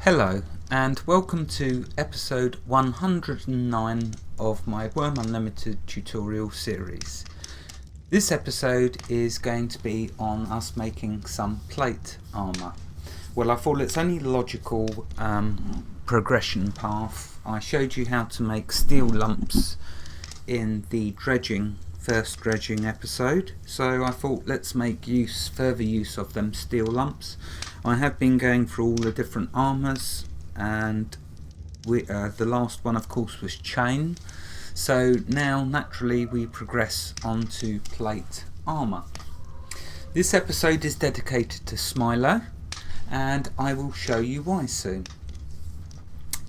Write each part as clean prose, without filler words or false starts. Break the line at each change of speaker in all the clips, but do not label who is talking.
Hello and welcome to episode 109 of my Wurm Unlimited tutorial series. This episode is going to be on us making some plate armour. Well, I thought it's only logical progression path. I showed you how to make steel lumps in the first dredging episode, so I thought let's make further use of them steel lumps. I have been going through all the different armours, and the last one of course was chain, so now naturally we progress on to plate armour. This episode is dedicated to Smilo, and I will show you why soon.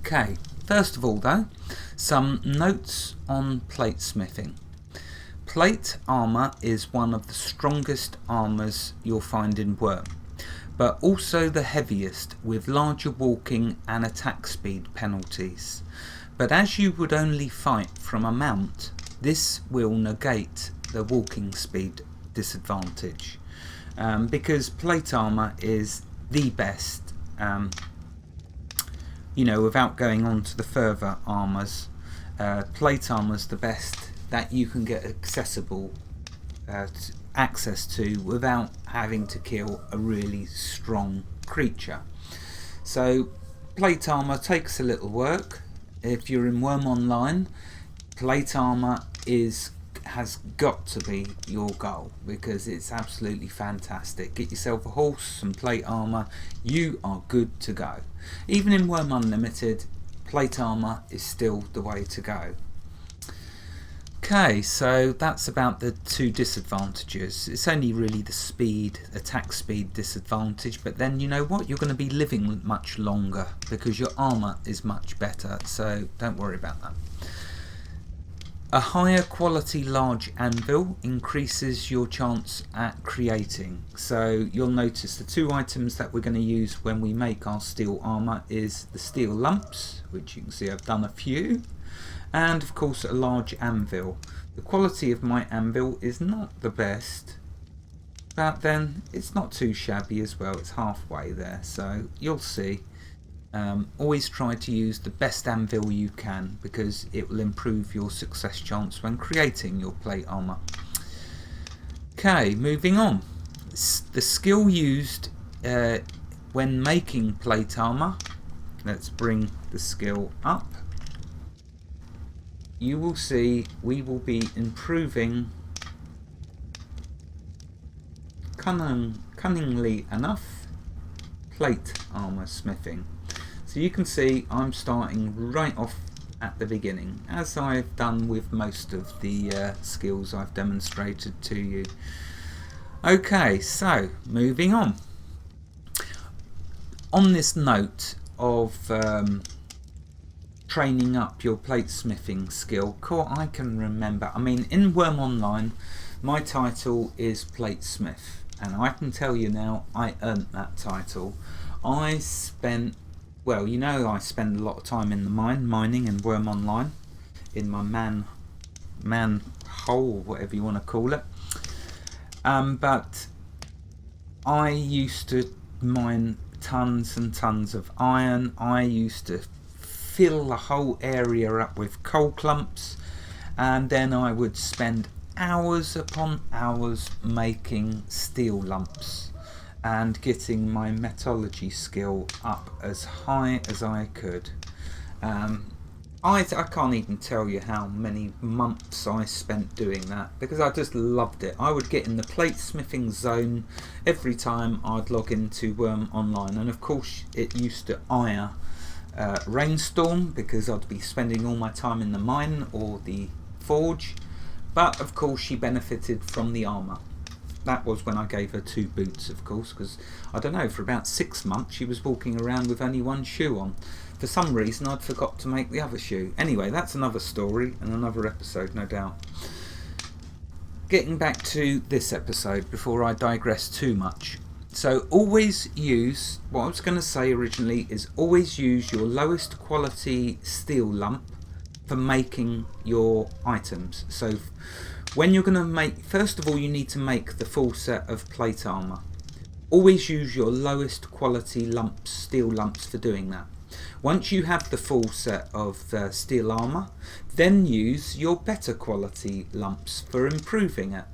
Okay, first of all though, some notes on plate smithing. Plate armour is one of the strongest armours you'll find in Wurm, but also the heaviest, with larger walking and attack speed penalties. But as you would only fight from a mount, this will negate the walking speed disadvantage, because plate armour is the best, without going on to the further armours. Plate armour is the best that you can get access to without having to kill a really strong creature. So plate armour takes a little work. If you're in Wurm Online, plate armour has got to be your goal because it's absolutely fantastic. Get yourself a horse, some plate armour, you are good to go. Even in Wurm Unlimited, plate armour is still the way to go. Okay, so that's about the two disadvantages. It's only really the attack speed disadvantage, but then you know what? You're going to be living much longer because your armour is much better, so don't worry about that. A higher quality large anvil increases your chance at creating. So you'll notice the two items that we're going to use when we make our steel armour is the steel lumps, which you can see I've done a few, and of course a large anvil. The quality of my anvil is not the best, but then it's not too shabby as well. It's halfway there, so you'll see. Always try to use the best anvil you can because it will improve your success chance when creating your plate armour. Okay, moving on. The skill used when making plate armour. Let's bring the skill up. You will see we will be improving, cunningly enough, plate armour smithing. So you can see I'm starting right off at the beginning, as I've done with most of the skills I've demonstrated to you. Okay, so moving on. On this note of training up your plate smithing skill, I can remember, in Wurm Online my title is Plate Smith, and I can tell you now I earned that title. I spend a lot of time in the mining in Wurm Online, in my man hole, whatever you want to call it, but I used to mine tons and tons of iron. I used to fill the whole area up with coal clumps, and then I would spend hours upon hours making steel lumps and getting my metallurgy skill up as high as I could. I can't even tell you how many months I spent doing that because I just loved it. I would get in the plate smithing zone every time I'd log into Wurm Online, and of course it used to ire rainstorm because I'd be spending all my time in the mine or the forge, but of course she benefited from the armour. That was when I gave her 2 boots, of course, because I don't know, for about 6 months she was walking around with only 1 shoe on. For some reason I'd forgot to make the other shoe. Anyway, that's another story and another episode, no doubt. Getting back to this episode before I digress too much. So always use, what I was going to say originally is always use your lowest quality steel lump for making your items. So when you're going to make, first of all you need to make the full set of plate armour. Always use your lowest quality lumps, steel lumps, for doing that. Once you have the full set of steel armour, then use your better quality lumps for improving it.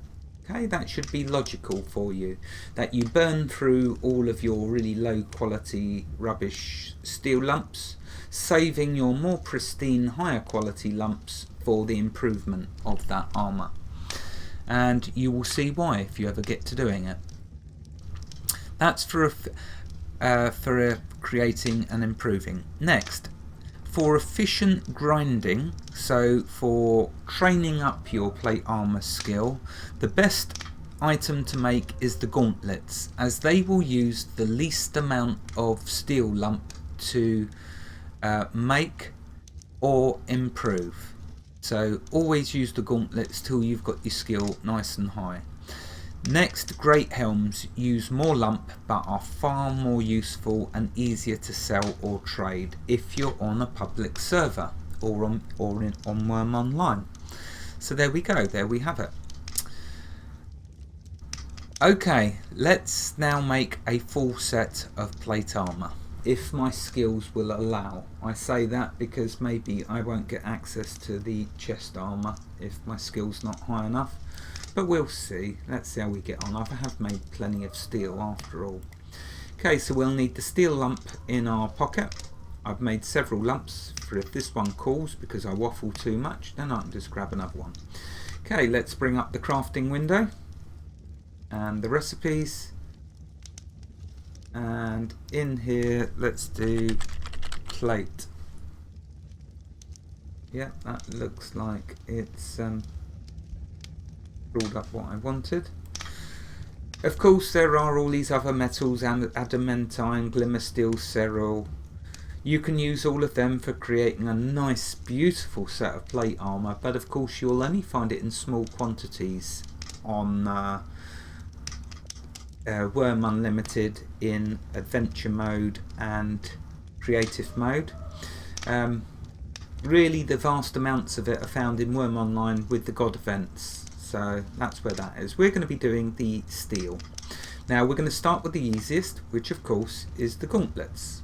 Okay, that should be logical for you, that you burn through all of your really low quality rubbish steel lumps, saving your more pristine higher quality lumps for the improvement of that armour. And you will see why if you ever get to doing it. That's for creating and improving. Next, for efficient grinding, so for training up your plate armour skill, the best item to make is the gauntlets, as they will use the least amount of steel lump to make or improve. So always use the gauntlets till you've got your skill nice and high. Next, great helms use more lump but are far more useful and easier to sell or trade if you're on a public server or on Wurm Online. So there we go, there we have it. Okay, let's now make a full set of plate armour, if my skills will allow. I say that because maybe I won't get access to the chest armour if my skill's not high enough. But we'll see. Let's see how we get on. I have made plenty of steel after all. Okay, so we'll need the steel lump in our pocket. I've made several lumps for if this one calls because I waffle too much, then I can just grab another one. Okay, let's bring up the crafting window and the recipes. And in here, let's do plate. Yeah, that looks like it's brought up what I wanted. Of course, there are all these other metals, and adamantine, glimmer steel, cerul. You can use all of them for creating a nice, beautiful set of plate armour, but of course you'll only find it in small quantities on Wurm Unlimited in adventure mode and creative mode. Really, the vast amounts of it are found in Wurm Online with the God events. So that's where that is. We're going to be doing the steel. Now we're going to start with the easiest, which of course is the gauntlets.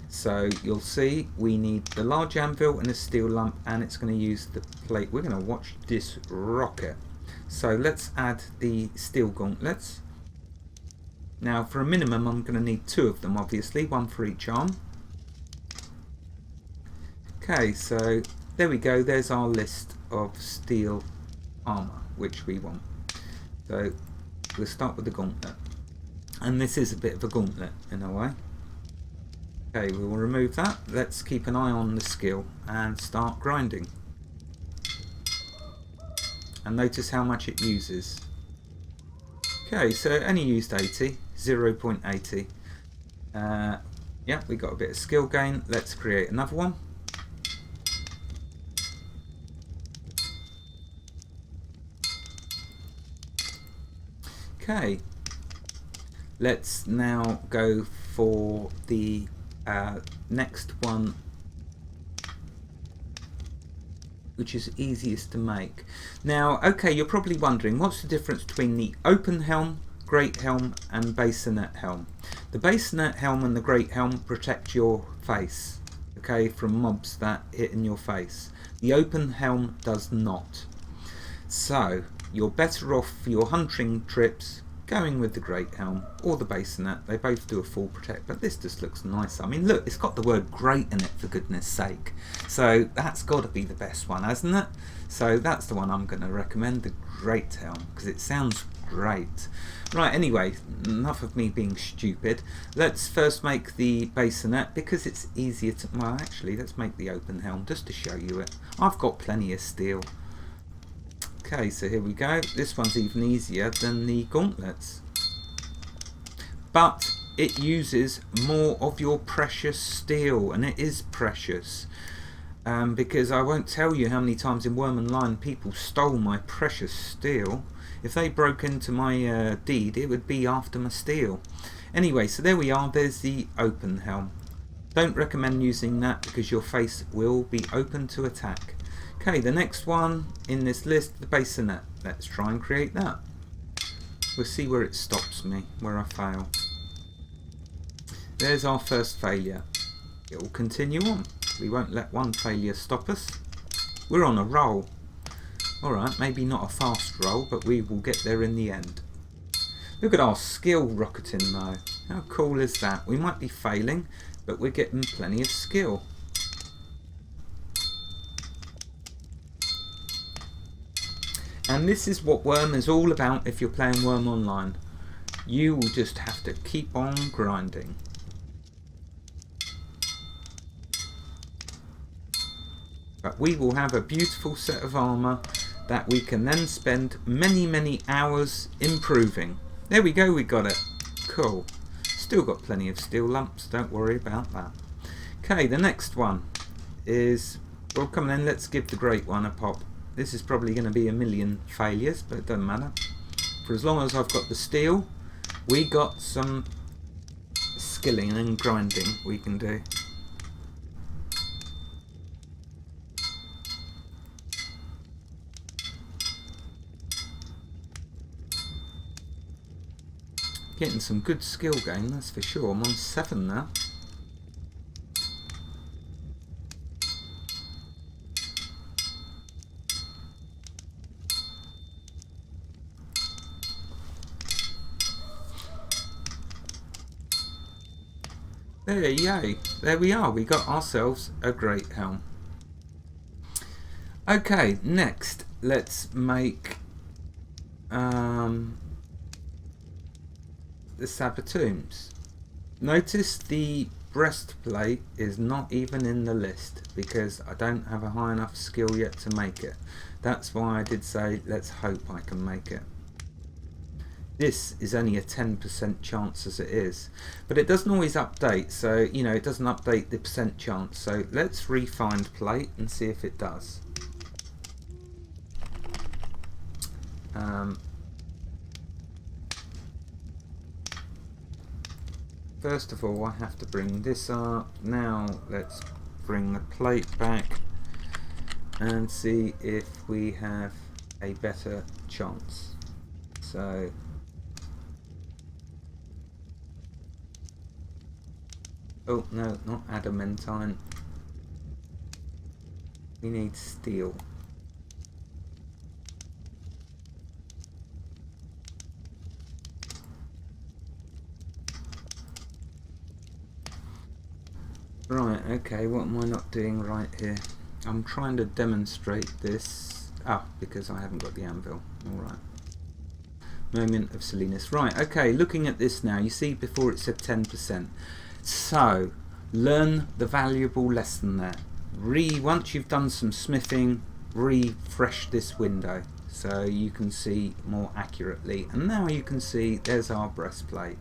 So you'll see we need the large anvil and a steel lump, and it's going to use the plate. We're going to watch this rocket. So let's add the steel gauntlets. Now for a minimum I'm going to need 2 of them, obviously, 1 for each arm. Okay, so there we go, there's our list of steel armour which we want. So we'll start with the gauntlet, and this is a bit of a gauntlet in a way. Okay, we will remove that. Let's keep an eye on the skill and start grinding, and notice how much it uses. Okay, so it only used 80, 0.80. Yeah, we got a bit of skill gain. Let's create another one. Okay, let's now go for the next one, which is easiest to make. Now, okay, you're probably wondering what's the difference between the open helm, great helm and bassinet helm. The bassinet helm and the great helm protect your face, okay, from mobs that hit in your face. The open helm does not. So you're better off for your hunting trips going with the great helm or the bassinet. They both do a full protect, but this just looks nice. I mean, look, it's got the word great in it, for goodness sake. So that's got to be the best one, hasn't it? So that's the one I'm going to recommend, the great helm, because it sounds great. Right, anyway, enough of me being stupid. Let's first make the bassinet because it's easier to, well, actually, let's make the open helm just to show you it. I've got plenty of steel. Okay, so here we go. This one's even easier than the gauntlets, but it uses more of your precious steel, and it is precious because I won't tell you how many times in Wurm Online people stole my precious steel. If they broke into my deed, it would be after my steel. Anyway, so there we are. There's the open helm. Don't recommend using that because your face will be open to attack. Okay, the next one in this list, the bassinet. Let's try and create that. We'll see where it stops me, where I fail. there's our first failure. It will continue on. We won't let one failure stop us. We're on a roll. Alright, maybe not a fast roll, but we will get there in the end. Look at our skill rocketing though. How cool is that? We might be failing, but we're getting plenty of skill. And this is what Wurm is all about if you're playing Wurm online. You will just have to keep on grinding. But we will have a beautiful set of armour that we can then spend many hours improving. There we go, we got it. Cool. Still got plenty of steel lumps, don't worry about that. Okay, the next one is, well, come on then, let's give the great one a pop. This is probably going to be a million failures, but it doesn't matter. For as long as I've got the steel, we got some skilling and grinding we can do. Getting some good skill gain, that's for sure. I'm on 7 now. Yay, there we are, we got ourselves a great helm. Okay, next let's make the sabotoons. Notice the breastplate is not even in the list because I don't have a high enough skill yet to make it. That's why I did say let's hope I can make it. This is only a 10% chance as it is, but it doesn't always update, so you know it doesn't update the percent chance. So let's refind plate and see if it does. First of all, I have to bring this up. Now let's bring the plate back and see if we have a better chance. So oh no, not adamantine. We need steel. Right, okay, what am I not doing right here? I'm trying to demonstrate this. Ah, because I haven't got the anvil. Alright. Moment of silliness. Right, okay, looking at this now, you see before it said 10%. So, learn the valuable lesson there. Once you've done some smithing, refresh this window so you can see more accurately. And now you can see there's our breastplate.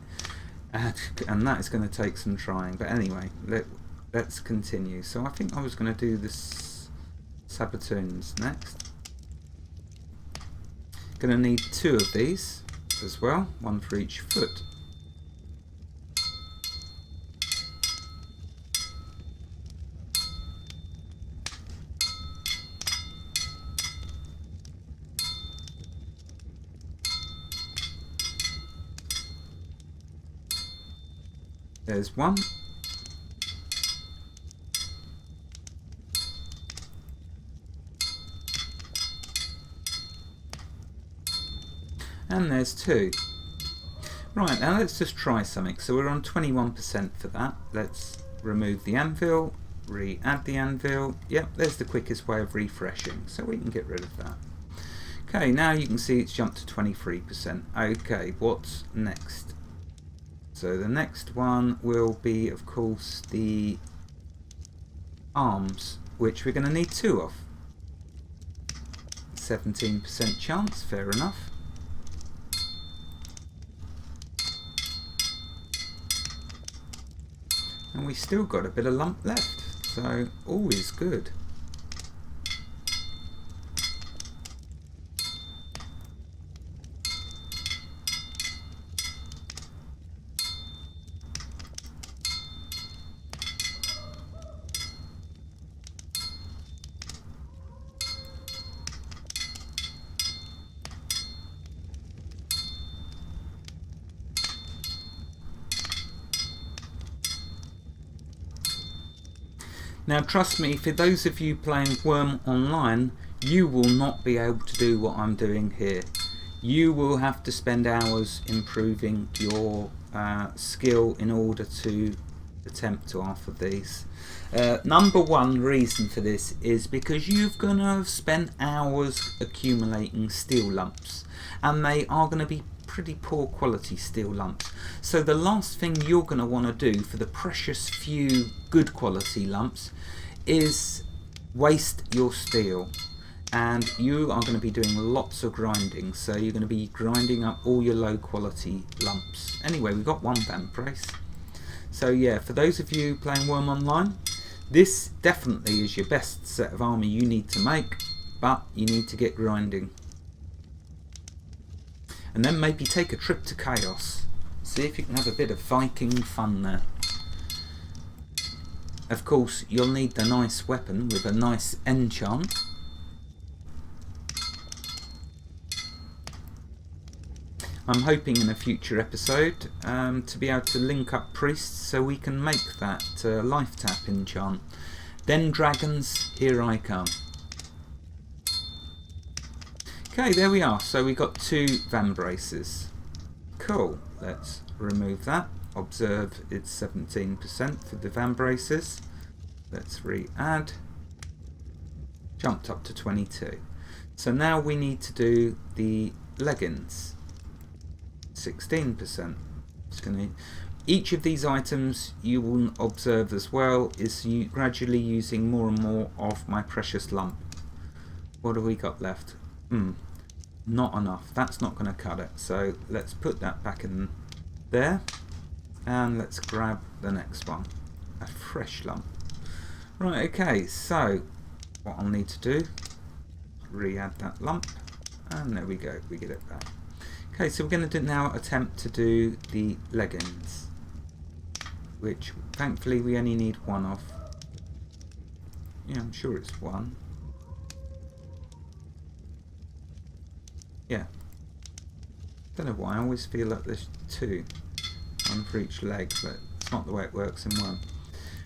And that is going to take some trying. But anyway, let's continue. So I think I was going to do this sabotoons next. Going to need 2 of these as well, 1 for each foot. There's 1. And there's 2. Right, now let's just try something. So we're on 21% for that. Let's remove the anvil, re-add the anvil. Yep, there's the quickest way of refreshing, so we can get rid of that. Okay, now you can see it's jumped to 23%. Okay, what's next? So the next one will be, of course, the arms, which we're going to need 2 of. 17% chance, fair enough. And we still got a bit of lump left, so all is good. Now trust me, for those of you playing Wurm online, you will not be able to do what I'm doing here. You will have to spend hours improving your skill in order to attempt to half of these. Number one reason for this is because you're going to have spent hours accumulating steel lumps, and they are going to be pretty poor quality steel lumps. So the last thing you're going to want to do for the precious few good quality lumps is waste your steel. And you are going to be doing lots of grinding, so you're going to be grinding up all your low quality lumps. Anyway, we've got one vamp brace. So yeah, for those of you playing Wurm online, this definitely is your best set of armour you need to make, but you need to get grinding. And then maybe take a trip to Chaos. See if you can have a bit of Viking fun there. Of course, you'll need the nice weapon with a nice enchant. I'm hoping in a future episode to be able to link up priests so we can make that life tap enchant. Then dragons, here I come. Okay, there we are. So we got 2 van braces. Cool. Let's remove that. Observe it's 17% for the van braces. Let's re-add. Jumped up to 22. So now we need to do the leggings. 16%. Each of these items you will observe as well is gradually using more and more of my precious lump. What have we got left? Not enough. That's not going to cut it. So let's put that back in there, and let's grab the next one, a fresh lump. Right, okay, so what I'll need to do, re-add that lump, and there we go, we get it back. Okay, so we're going to now attempt to do the leggings, which thankfully we only need 1 of. Yeah, I'm sure it's 1. Yeah. Don't know why, I always feel like there's 2. 1 for each leg, but it's not the way it works in one.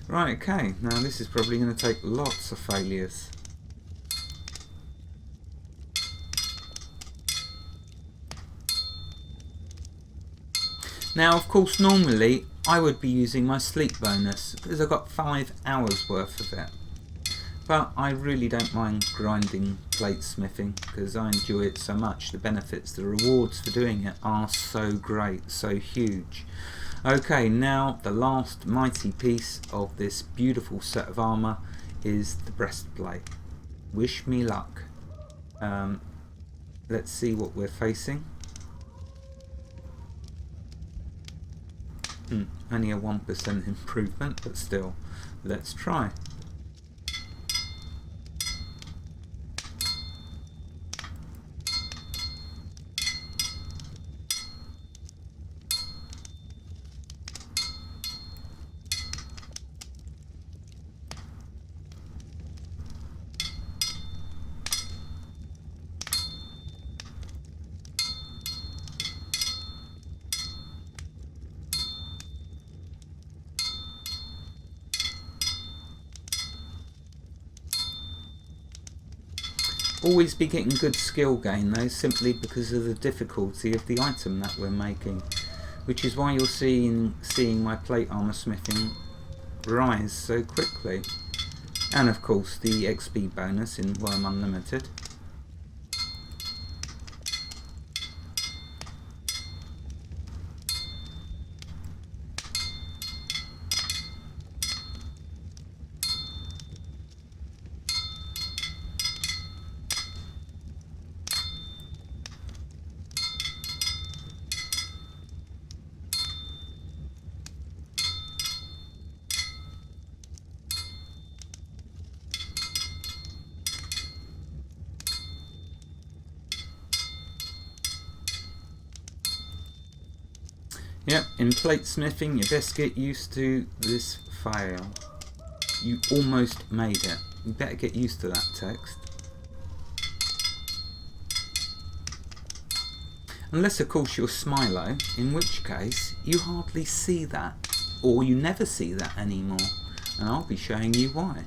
Right, okay, now this is probably going to take lots of failures. Now, of course, normally I would be using my sleep bonus because I've got 5 hours worth of it. But I really don't mind grinding plate smithing because I enjoy it so much. The benefits, the rewards for doing it are so great, so huge. Okay, now the last mighty piece of this beautiful set of armour is the breastplate. Wish me luck. Let's see what we're facing. Only a 1% improvement, but still, let's try. Always be getting good skill gain though, simply because of the difficulty of the item that we're making, which is why you're seeing my plate armour smithing rise so quickly. And of course the XP bonus in Wurm Unlimited. Yep, in plate smithing you best get used to this fail. You almost made it. You better get used to that text. Unless of course you're Smilo, in which case you hardly see that, or you never see that anymore. and I'll be showing you why.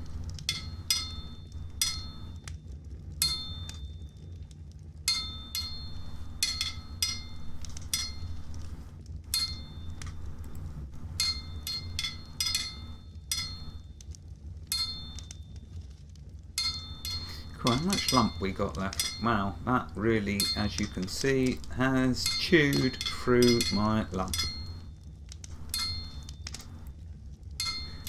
How much lump we got left? Wow, that really, as you can see, has chewed through my lump.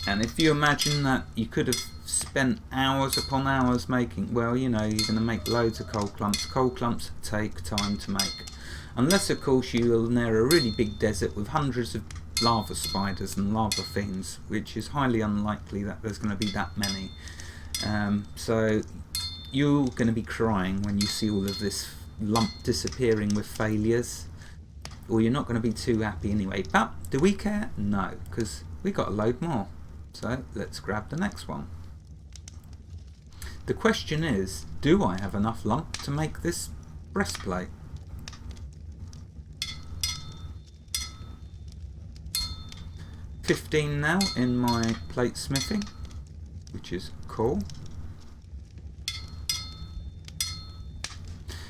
And if you imagine that you could have spent hours upon hours making, well, you know, you're going to make loads of coal clumps. Coal clumps take time to make. Unless, of course, you're near a really big desert with hundreds of lava spiders and lava fiends, which is highly unlikely that there's going to be that many. So you're going to be crying when you see all of this lump disappearing with failures, or you're not going to be too happy anyway. But do we care? No, because we got a load more. So let's grab the next one. The question is, do I have enough lump to make this breastplate? $15 now in my plate smithing, which is cool.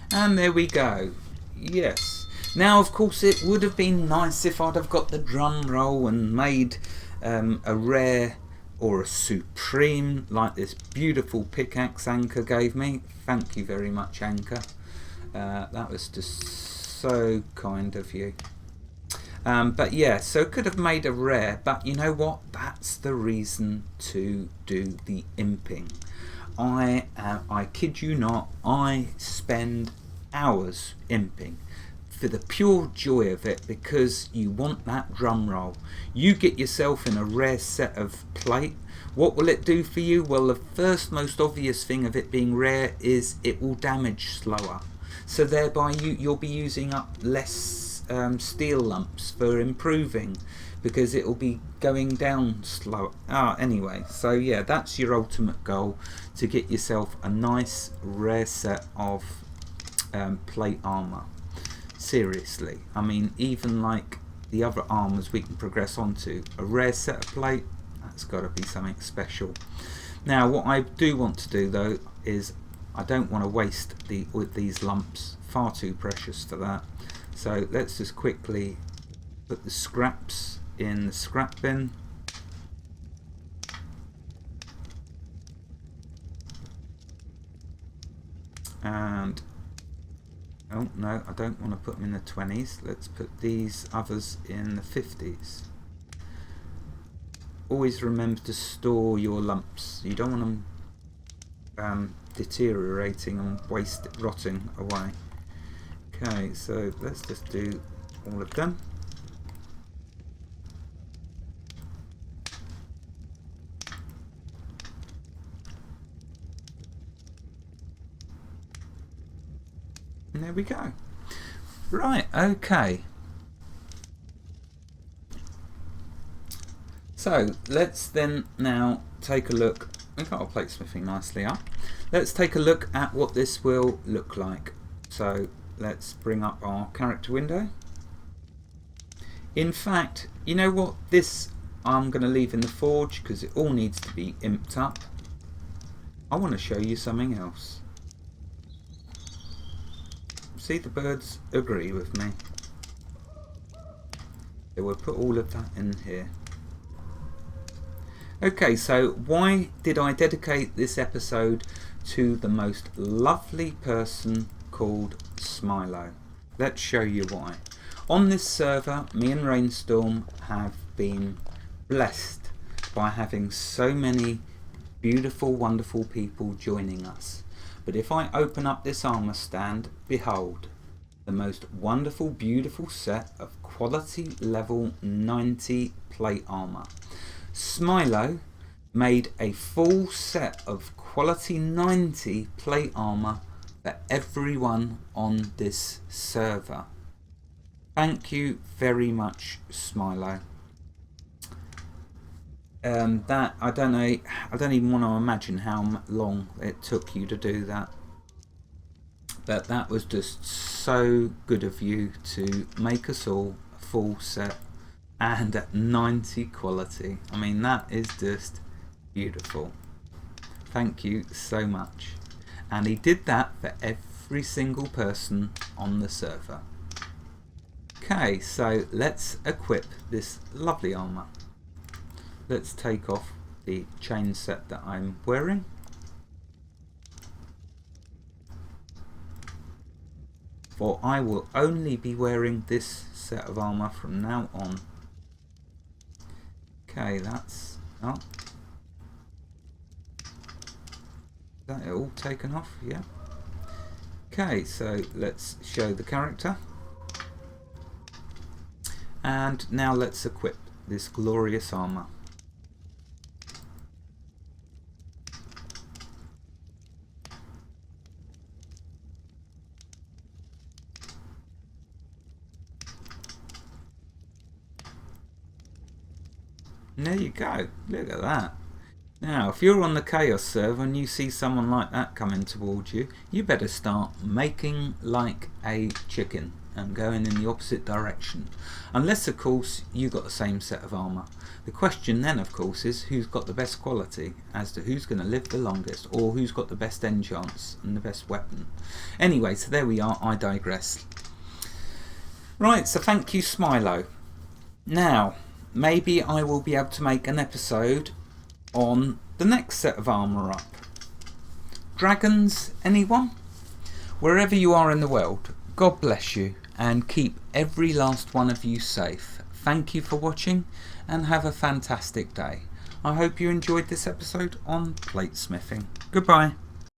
And there we go. Yes. Now, of course, it would have been nice if I'd have got the drum roll and made a rare or a supreme, like this beautiful pickaxe Anchor gave me. Thank you very much, Anchor. That was just so kind of you. But yeah, so could have made a rare, but you know what? That's the reason to do the imping. I kid you not, I spend hours imping for the pure joy of it, because you want that drum roll. You get yourself in a rare set of plate. What will it do for you? Well, the first most obvious thing of it being rare is it will damage slower. So thereby you'll be using up less steel lumps for improving, because it will be going down slower. Anyway, so yeah, that's your ultimate goal, to get yourself a nice rare set of plate armour. Seriously, I mean, even like the other armours we can progress onto, a rare set of plate, that's got to be something special. Now, what I do want to do though is I don't want to waste these lumps, far too precious for that. So let's just quickly put the scraps in the scrap bin. And oh no, I don't want to put them in the 20s. Let's put these others in the 50s. Always remember to store your lumps. You don't want them deteriorating and rotting away. Okay, so let's just do all of them. And there we go. Right, okay. So let's then now take a look. We've got our plate smithing nicely up. Let's take a look at what this will look like. So let's bring up our character window. In fact, you know what? This I'm going to leave in the forge because it all needs to be imped up. I want to show you something else. See, the birds agree with me. So we'll put all of that in here. Okay, so why did I dedicate this episode to the most lovely person called Smilo? Let's show you why. On this server, me and Rainstorm have been blessed by having so many beautiful, wonderful people joining us. But if I open up this armor stand, behold, the most wonderful, beautiful set of quality level 90 plate armor. Smilo made a full set of quality 90 plate armor for everyone on this server. Thank you very much, Smilo. That I don't even want to imagine how long it took you to do that. But that was just so good of you to make us all a full set and at 90 quality. I mean, that is just Beautiful. Thank you so much. And he did that for every single person on the server. Okay, so let's equip this lovely armour. Let's take off the chain set that I'm wearing. For I will only be wearing this set of armour from now on. Okay, that's... oh. Is that it all taken off? Yeah. Okay, so let's show the character. And now let's equip this glorious armour. And there you go, look at that. Now, if you're on the Chaos server and you see someone like that coming towards you, you better start making like a chicken and going in the opposite direction. Unless, of course, you got the same set of armour. The question then, of course, is who's got the best quality as to who's going to live the longest, or who's got the best enchants and the best weapon. Anyway, so there we are, I digress. Right, so thank you, Smilo. Now, maybe I will be able to make an episode on the next set of armour up. Dragons, anyone? Wherever you are in the world, God bless you and keep every last one of you safe. Thank you for watching and have a fantastic day. I hope you enjoyed this episode on plate smithing. Goodbye.